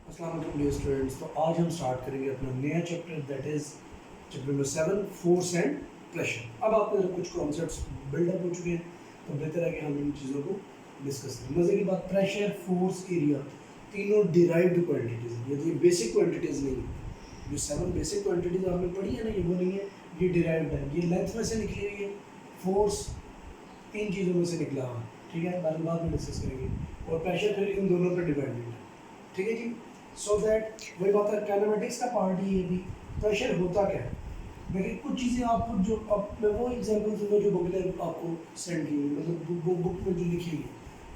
अस्सलाम वालेकुम dear students. तो आज हम स्टार्ट करेंगे अपना नया chapter that is chapter number 7 force and pressure. अब आपके अंदर कुछ कॉन्सेप्ट्स बिल्डअप हो चुके हैं तो बेहतर है कि हम इन चीज़ों को डिस्कस करें। मज़े की बात, प्रेशर, फोर्स, एरिया तीनों डिराइव्ड क्वांटिटीज़ हैं, ये बेसिक क्वांटिटीज़ नहीं है। जो 7 बेसिक क्वांटिटीज़ आपने पढ़ी है ना, ये वो नहीं है, ये डिराइव्ड है। ये लेंथ में से निकली हुई है, फोर्स तीन चीज़ों में से निकला हुआ है, ठीक है, बाद में डिस्कस करेंगे। और प्रेशर फिर इन दोनों पर डिपेंडेंट है, ठीक है जी। सो दैट वही बात है, काइनेमेटिक्स का पार्ट ही ये भी। प्रेशर होता क्या है, देखिए कुछ चीज़ें आपको जो अब मैं वो एग्जाम्पल दूंगा जो बुक ने आपको सेंड की हुई, मतलब बुक में जो लिखी हुई है।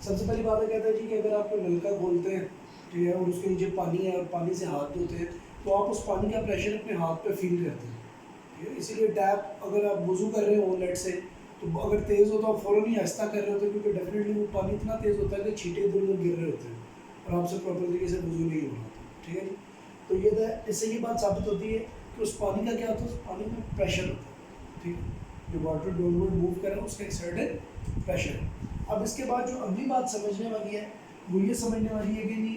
सबसे पहली बात है, कहता है जी कि अगर आप नलका खोलते हैं, ठीक है, और उसके नीचे पानी है और पानी से हाथ धोते हैं तो आप उस पानी का प्रेशर अपने हाथ पे फील करते हैं, ठीक है। इसीलिए टैप अगर आप वज़ू कर रहे हो लेट से, तो अगर तेज़ हो तो आप फ़ौरन ही आहिस्ता कर रहे होते हैं, क्योंकि डेफिनेटली वो पानी इतना तेज़ होता है कि छींटे इधर उधर गिर रहे होते हैं और आपसे प्रॉपर तरीके से वज़ू नहीं हो रहा था, ठीक है जी। तो ये इससे ये बात साबित होती है कि उस पानी का क्या होता है, उस पानी में प्रेशर होता है, ठीक है। जो वाटर डाउनवर्ड मूव कर रहा है उसका एक सर्टेन प्रेशर है। अब इसके बाद जो अगली बात समझने वाली है वो ये समझने वाली है कि नहीं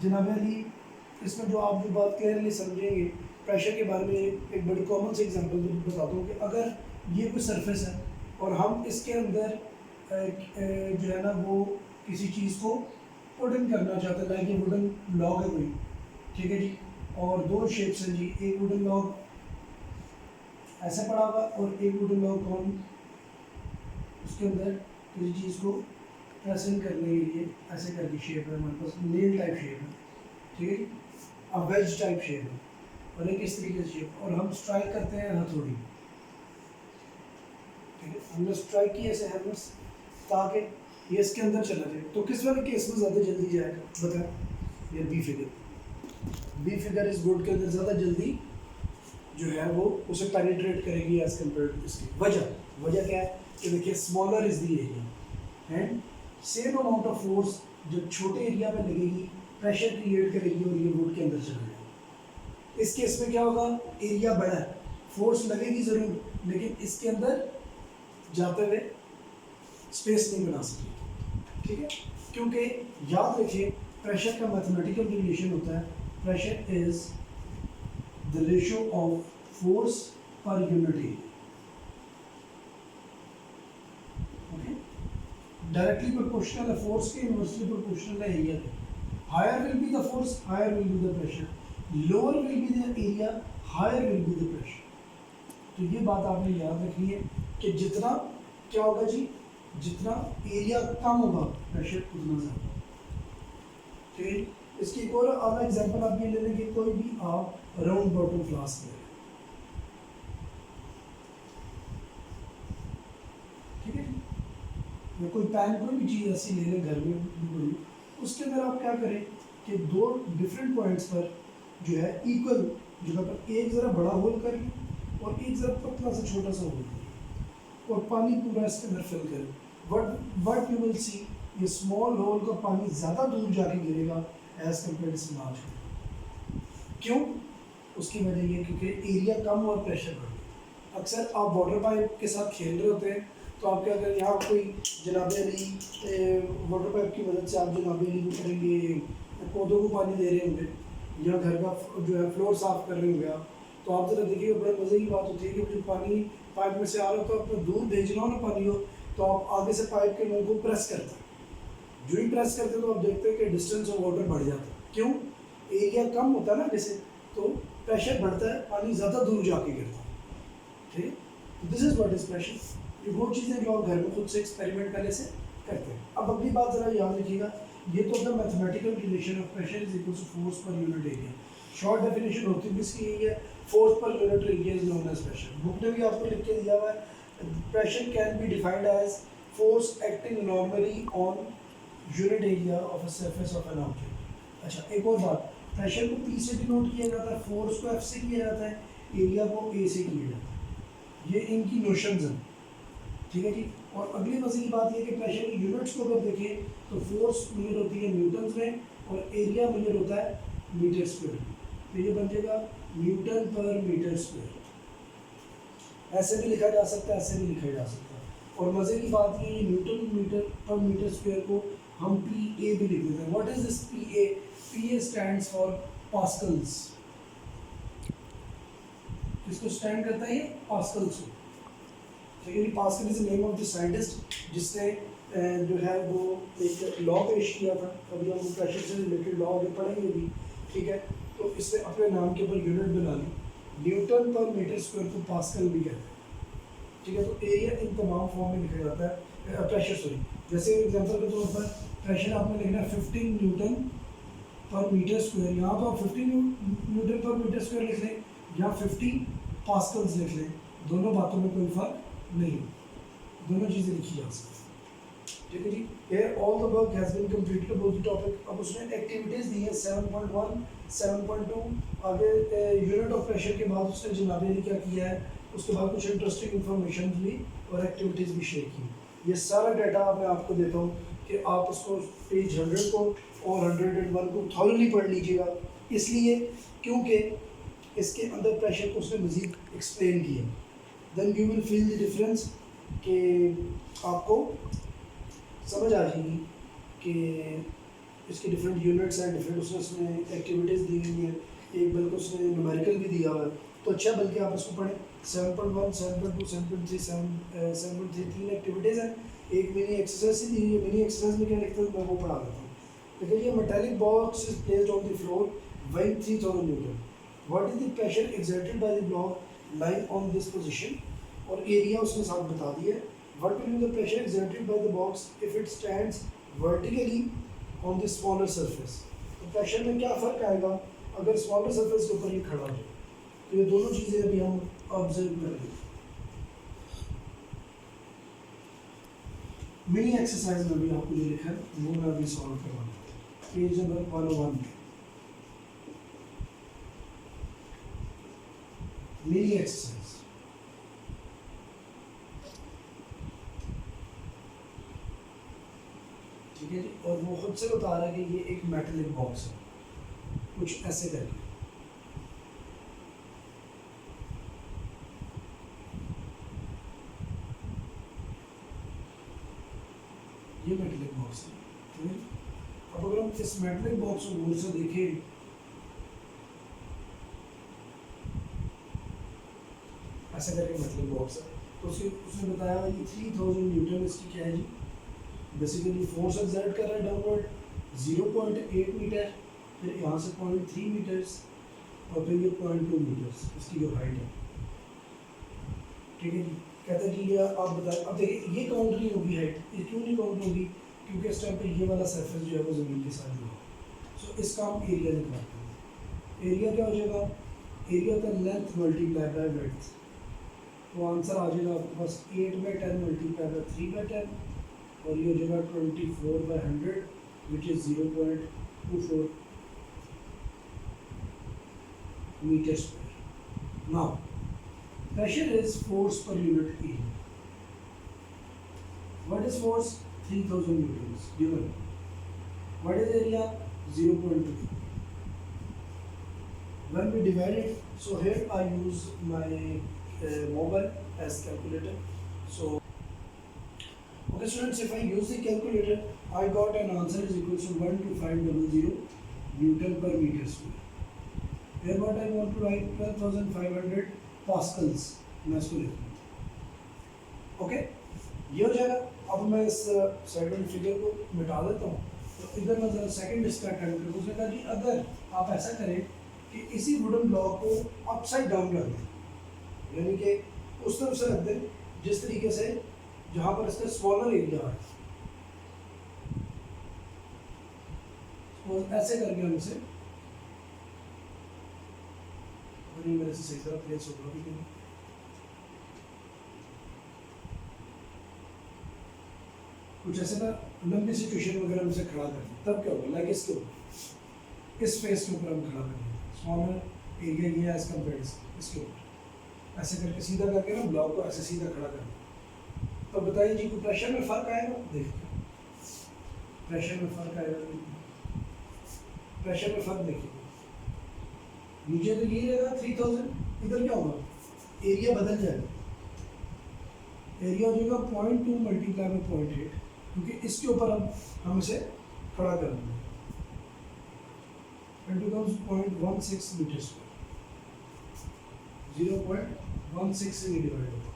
जनाब अली, इसमें जो आप जो बात क्लियरली समझेंगे प्रेशर के बारे में, एक बड़ी कॉमन से एग्जांपल बताता हूँ कि अगर ये कोई सरफेस है और हम इसके अंदर जो है ना वो किसी चीज़ को पुट इन करना चाहते हैं, लाइक ये वुडन लॉग है कोई, ठीक है जी, और दो शेप्स हैं जी, एक वुडन लॉग ऐसे पड़ा हुआ और एक वुडन लॉग कौन उसके अंदर किसी चीज़ को प्रेस इन करने के लिए ऐसे करके शेप है हमारे पास, नेल टाइप शेप है, ठीक है जी, अब वेज टाइप शेप है और एक इस तरीके से शेप, और हम स्ट्राइक करते हैं हथौड़ी, ठीक है, हमने स्ट्राइक किया ऐसे हैमर्स ताकि ये इसके अंदर चला जाए। तो किस वाले केस में ज़्यादा जल्दी जाएगा बताएं, ये बी फिगर इस बोर्ड के अंदर ज़्यादा जल्दी जो है वो उसे पेनिट्रेट करेगी एज कम्पेयर टू इसकी। वजह क्या है कि देखिए smaller is the area and same amount of force जब छोटे एरिया पे लगेगी प्रेशर क्रिएट करेगी और ये बोर्ड के अंदर चला जाएगा। इस केस में क्या होगा, एरिया बड़ा है, फोर्स लगेगी ज़रूर, लेकिन इसके अंदर जाते हुए स्पेस नहीं बना सकती, ठीक है। क्योंकि याद रखिए प्रेशर का मैथमेटिकल रिलेशन होता है, pressure is the ratio of force per unit area, okay. Directly proportional है फोर्स के, इनवर्सली प्रोपोर्शनल है एरिया के। Higher will be the force, higher will be the pressure, lower will be the area, higher will be the pressure. तो ये बात आपने याद रखनी है कि जितना क्या होगा जी, जितना एरिया कम होगा प्रेशर उतना ज़्यादा, ठीक है। इसकी एक और आधा एग्जांपल आप ये ले लेंगे, कोई भी आप राउंड बॉटम फ्लास्क ले, ठीक है, या कोई पैन, कोई भी चीज़ ऐसी ले लें घर में बड़ी, उसके अंदर आप क्या करें कि दो डिफरेंट पॉइंट्स पर जो है इक्वल जगह पर एक ज़रा बड़ा होल कर लें और एक ज़रा पतला सा छोटा सा होल करें और पानी पूरा इसके अंदर फिल करें। वट यू विल सी, ये स्मॉल होल का पानी ज़्यादा दूर जाके गिरेगा as compared to large hole. क्यों? उसकी वजह ये क्योंकि एरिया कम और प्रेशर बढ़ गया। अक्सर आप वाटर पाइप के साथ खेल रहे होते हैं तो आप क्या करें, यहाँ कोई जनाब अली वाटर पाइप की मदद से आप जनाब अली को करेंगे, पौधों को पानी दे रहे होंगे या घर का जो है फ्लोर साफ कर रहे होंगे आप, तो आप ज़रा देखिए बड़े मज़े की बात होती है कि जो पानी पाइप में से आ रहा हो तो आपको दूर भेजना हो ना पानी हो, तो आप आगे से पाइप के मुंह को प्रेस करते हैं, जो ही प्रेस करते हैं तो आप देखते हैं कि डिस्टेंस ऑफ वाटर बढ़ जाता है। क्यों? एरिया कम होता है ना जैसे, तो प्रेशर बढ़ता है, पानी ज़्यादा दूर जाके गिरता है, ठीक है। This is what is pressure. ये वो चीज़ें जो आप घर में खुद से एक्सपेरिमेंट पहले से करते हैं। अब अगली बात ज़रा याद रखिएगा, ये तो होता है mathematical relation of pressure is equal to force per unit area. Short definition होती है इसकी यही है, force per unit area is known as pressure. Book ने भी आपको लिख के दिया हुआ है, pressure can be defined as force acting normally on unit area of a surface of an object. अच्छा, एक और बात, प्रेशर को P से डिनोट किया जाता है, फोर्स को F से किया जाता है, एरिया को A से किया जाता है। ये इनकी नोशंस हैं, ठीक है जी। और अगली मज़े की बात यह कि प्रेशर की यूनिट्स को अगर देखें तो फोर्स मेजर होती है न्यूटन्स में और एरिया मेजर होता है मीटर स्क्वायर। तो ये बन जाएगा न्यूटन पर मीटर स्क्वायर। ऐसे भी लिखा जा सकता है, ऐसे भी लिखा जा सकता है। और मज़े की बात ये newton meter per meter square को हम PA भी लिख देते हैं। What is this PA? PA stands for pascals. किसको स्टैंड करता है ये? पास्कल्स को। ठीक है जी, Pascal is the name of the scientist जिसने जो है वो एक लॉ पेश किया था। अभी हम प्रेशर से रिलेटेड लॉ आगे पढ़ेंगे भी, ठीक है। तो इसने अपने नाम के ऊपर यूनिट बना ली, न्यूटन पर मीटर स्क्वायर को पास्कल भी कहते हैं, ठीक है। तो एरिया इन तमाम फॉर्म में लिखा जाता है, प्रेशर सॉरी, जैसे एग्जांपल के तौर पर प्रेशर आपने लिखना है 15 न्यूटन पर मीटर स्क्वायर, यहाँ तो आप 15 न्यूटन पर मीटर स्क्वायर लिख लें, यहाँ 50 पास्कल्स लिख लें, दोनों बातों में कोई फर्क नहीं, दोनों चीज़ें लिखी जा सकती हैं, ठीक है जी। Here all the work has been completed about the topic। अब उसने एक्टिविटीज़ दी है 7.1, 7.2, आगे यूनिट ऑफ प्रेशर के बाद उसने जनाबे ने क्या किया है, उसके बाद कुछ इंटरेस्टिंग इन्फॉर्मेशन दी और एक्टिविटीज़ भी शेयर की। ये सारा डाटा मैं आपको देता हूँ कि आप उसको पेज 100 को और 101 को थॉरली पढ़ लीजिएगा, इसलिए क्योंकि इसके अंदर प्रेशर को उसने मज़ीद एक्सप्लेन किया। Then you will feel the difference कि आपको समझ आ जाएगी कि इसके डिफरेंट यूनिट्स हैं, डिफरेंट उसमें एक्टिविटीज़ दी हुई हैं, एक बल्कि उसने न्यूमेरिकल भी दिया हुआ है, तो अच्छा बल्कि आप इसको पढ़ें। 7.1, 7.2, 7.3, 7.3 तीन एक्टिविटीज़ हैं, एक मिनी एक्सरसाइज दी हुई है। मिनी एक्सरसाइज में क्या लिखते हैं मैं वो पढ़ा देता हूँ। देखिए ये metallic box is placed on the floor weighing 3000 Newton. What is the pressure exerted by the block lying on this position, और एरिया उसने साथ बता दिया है। What will be the pressure exerted by the box if it stands vertically on the smaller surface? तो pressure में क्या फ़र्क आएगा अगर स्मॉलर सरफेस के ऊपर ये खड़ा हो? तो ये दोनों चीज़ें अभी हम ऑब्जर्व करेंगे। मिनी एक्सरसाइज में भी आपको जो लिखा है वो मैं अभी सॉल्व करवाऊंगा, पेज नंबर 101 मिनी एक्सरसाइज, ठीक है जी। और वो खुद से बता रहा है कि ये एक मेटलिक बॉक्स है, कुछ ऐसे करके, ये मेटलिक बॉक्स है, ठीक है। अब अगर हम इस मेटलिक बॉक्स को गौर से देखें, ऐसा करके मेटलिक बॉक्स है, तो उसने बताया कि 3000 न्यूटन इसकी क्या है जी, बेसिकली फोर्स एक्सर्ट कर रहा है डाउनवर्ड 0.8 मीटर, फिर यहाँ से 0.3 मीटर्स और फिर ये 0.2 मीटर्स इसकी जो हाइट है, ठीक है जी। कहता है कि ये आप बताएं, अब देखिए ये काउंट नहीं होगी हाइट, ये क्यों नहीं काउंट होगी, क्योंकि इस टाइम पे ये वाला सरफेस जो है वो ज़मीन के साथ जुड़ा। सो इसका हम एरिया निकालते हैं। एरिया क्या हो जाएगा, एरिया का लेंथ मल्टीप्लाई बाय विड्थ, तो आंसर आ जाएगा आपके पास 8/10 मल्टीप्लाई बाय 3/10, और ये हो जाएगा 24/100 which is 0.24 metre square. Now pressure is force per unit area. What is force? 3000 newtons given. What is area? 0.2। when we divide it, so here I use my mobile as calculator. So okay students, if I use the calculator, I got an answer is equal to 12500 Newton per meter square. Here what I want to write 12,500 pascals, मैं इसको लिखूँ, okay ये हो जाएगा। अब मैं इस side वाली फिगर को मिटा देता हूँ, तो इधर मैं ज़रा सेकंड इसका अटेम्प्ट करूँ। उसने कहा कि अगर आप ऐसा करें कि इसी वुडन ब्लॉक को अपसाइड डाउन रख दें, यानी कि उस तरफ से रख दें जिस तरीके से जहाँ पर इसका स्मॉलर एरिया है, तो ऐसे करके हम इसे, मेरे से सही तरह प्लेस होगा भी नहीं, कुछ ऐसे ना लंबी सिचुएशन वगैरह हम इसे खड़ा करें, तब क्या होगा, लाइक इसके ऊपर, इस फेस के ऊपर हम खड़ा करेंगे, स्मॉलर एरिया ये है एज कम्पेयर इसके ऊपर, ऐसे करके सीधा करके ना ब्लॉक को ऐसे सीधा खड़ा करें। तो बताइए जी कोई प्रेशर में फ़र्क आएगा? देखिए प्रेशर में फ़र्क आएगा, प्रेशर में फ़र्क देखिए, नीचे तो यही रहेगा 3000, इधर क्या होगा, एरिया बदल जाएगा, एरिया हो जाएगा 0.2 मल्टीप्लाई बाय 0.8, क्योंकि इसके ऊपर हम इसे खड़ा कर देंगे। it becomes 0.16 मीटर स्क्वायर, 0.16 से ये डिवाइड होगा।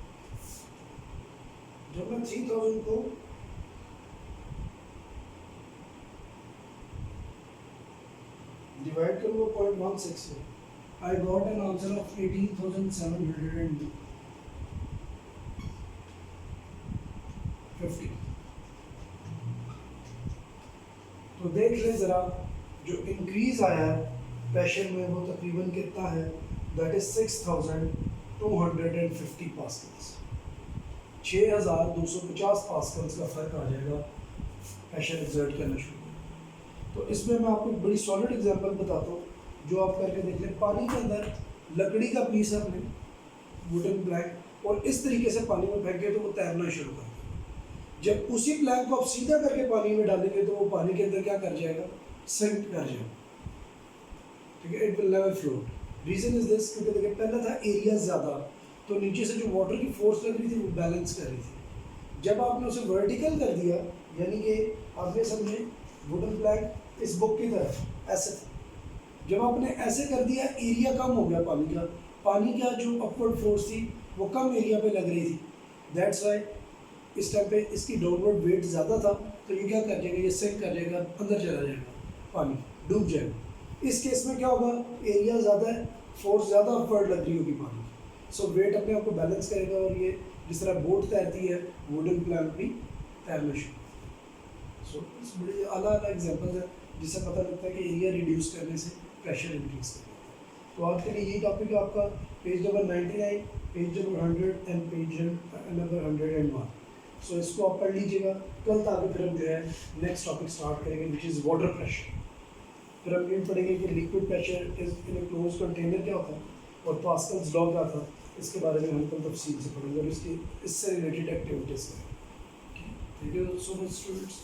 जब मैं 3000 को डिवाइड करूँगा 0.16 से, I got an answer of 18,750। तो देख ले ज़रा, जो इंक्रीज आया है प्रेशर में वो तकरीबन कितना है, दैट इज 6,250 पास्कल्स, 6,250 पास्कल्स का फ़र्क आ जाएगा प्रेशर एक्सर्ट करना शुरू। तो इसमें मैं आपको एक बड़ी सॉलिड एग्जांपल बताता हूँ जो आप करके देख लें। पानी के अंदर लकड़ी का पीस है अपने, वुडन प्लैंक, और इस तरीके से पानी में फेंके तो वो तैरना शुरू कर देगा। जब उसी प्लैंक को आप सीधा करके पानी में डालेंगे तो वो पानी के अंदर क्या कर जाएगा, सिंक कर जाएगा, ठीक है, it will never float. Reason is this, क्योंकि देखिए पहला था एरिया ज़्यादा, तो नीचे से जो वाटर की फोर्स लग रही थी वो बैलेंस कर रही थी। जब आपने उसे वर्टिकल कर दिया, यानी कि आपने समझे वुडन प्लैंक इस बुक की तरह ऐसे था, जब आपने ऐसे कर दिया एरिया कम हो गया पानी का, पानी का जो अपवर्ड फोर्स थी वो कम एरिया पे लग रही थी, दैट्स वाई इस टाइम पे इसकी डाउनवर्ड वेट ज़्यादा था, तो ये क्या कर जाएगा, ये सिंक कर जाएगा, अंदर चला जाएगा, पानी डूब जाएगा। इस केस में क्या होगा, एरिया ज़्यादा है, फोर्स ज़्यादा अपवर्ड लग रही होगी पानी, सो वेट अपने आप को बैलेंस करेगा और ये जिस तरह बोट तैरती है वुडन प्लैंक भी तैरना शुरू। सो इस बड़े अलग अलग एग्जाम्पल है जिससे पता लगता है कि एरिया रिड्यूस करने से प्रेशर इंक्रीज करता है। तो आज के लिए यही टॉपिक है आपका, page number 99, page number 100 and page number 101। सो इसको आप पढ़ लीजिएगा। कल तक आगे फिर हम जो है नेक्स्ट टॉपिक स्टार्ट करेंगे विच इज़ वाटर प्रेशर। फिर हम ये पढ़ेंगे कि liquid pressure is in A close container क्या होता है और पास्कल्स लॉ क्या था, इसके बारे में हम कल तफसील से पढ़ेंगे और इससे रिलेटेड एक्टिविटीज़ करेंगे। Thank you so much students.